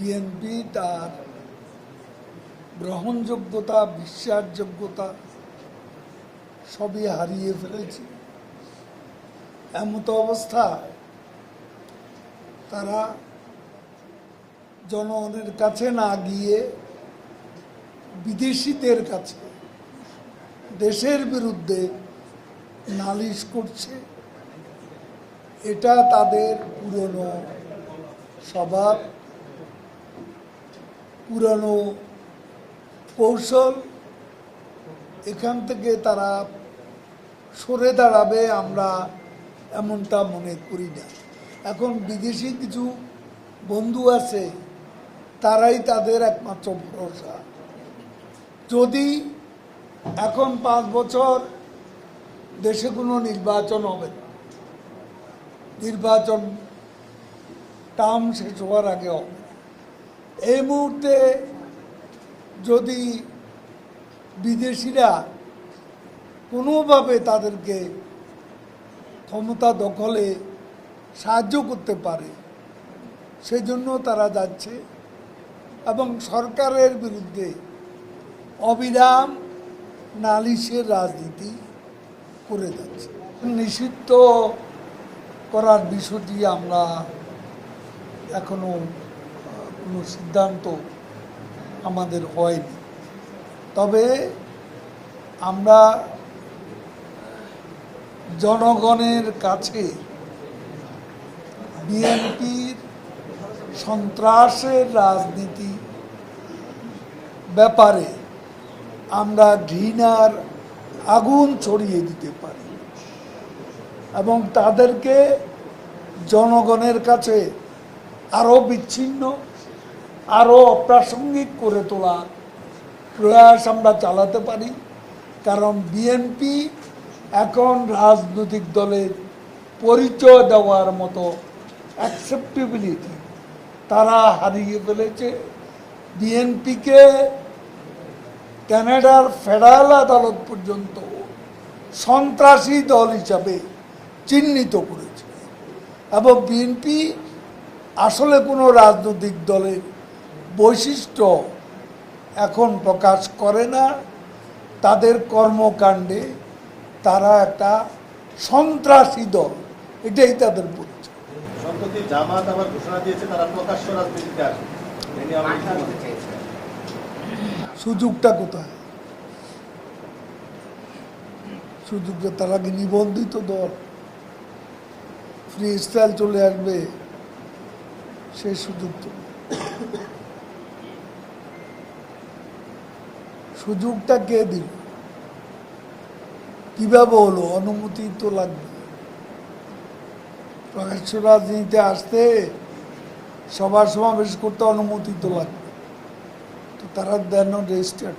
BNP তার গ্রহণযোগ্যতা, বিশ্বাসযোগ্যতা সবই হারিয়ে ফেলেছে। এমতো অবস্থায় তারা জনগণের কাছে না গিয়ে বিদেশিদের কাছে দেশের বিরুদ্ধে নালিশ করছে। এটা তাদের পুরনো স্বভাব, পুরনো কৌশল। এখান থেকে তারা সরে দাঁড়াবে আমরা এমনটা মনে করি না। এখন বিদেশি কিছু বন্ধু আছে, তারাই তাদের একমাত্র ভরসা। যদি এখন 5 বছর দেশে কোনো নির্বাচন হবে না, নির্বাচন টার্ম শেষ হওয়ার আগে হবে। এই মুহূর্তে যদি বিদেশিরা কোনোভাবে তাদেরকে ক্ষমতা দখলে সাহায্য করতে পারে, সেজন্য তারা যাচ্ছে এবং সরকারের বিরুদ্ধে অবিরাম নালিশের রাজনীতি করে যাচ্ছে। নিষিদ্ধ করার বিষয়টি আমরা এখনো কোনো সিদ্ধান্ত আমাদের হয়নি। তবে আমরা জনগণের কাছে বিএনপির সন্ত্রাসের রাজনীতি ব্যাপারে আমরা ঘৃণার আগুন ছড়িয়ে দিতে পারি এবং তাদেরকে জনগণের কাছে আরও বিচ্ছিন্ন, আরও অপ্রাসঙ্গিক করে তোলার প্রয়াস আমরা চালাতে পারি। কারণ বিএনপি এখন রাজনৈতিক দলের পরিচয় দেওয়ার মতো অ্যাকসেপ্টেবিলিটি তারা হারিয়ে ফেলেছে। বিএনপিকে কানাডার ফেডারেল আদালত পর্যন্ত সন্ত্রাসী দল হিসাবে চিহ্নিত করেছে এবং বিএনপি আসলে কোনো রাজনৈতিক দলের বৈশিষ্ট্য এখন প্রকাশ করে না। তাদের কর্মকাণ্ডে তারা একটা সন্ত্রাসী দল, এটাই তাদের পরিচয়। সম্প্রতি জামাত আবার ঘোষণা দিয়েছে তারা প্রকাশ্য রাজনীতিতে আসবে। সুযোগটা কোথায়? সুযোগটা তারা কি নিবন্ধিত দল? ফ্রি স্টাইল চলে আসবে, সেই সুযোগ তো। সুযোগটা কে দিল? কিভাবে হলো? অনুমতি তো লাগবে। প্রকাশ্য রাজনীতিতে আসতে, সভা সমাবেশ করতে অনুমতি তো লাগবে। তো তারা দেন রেজিস্টার্ড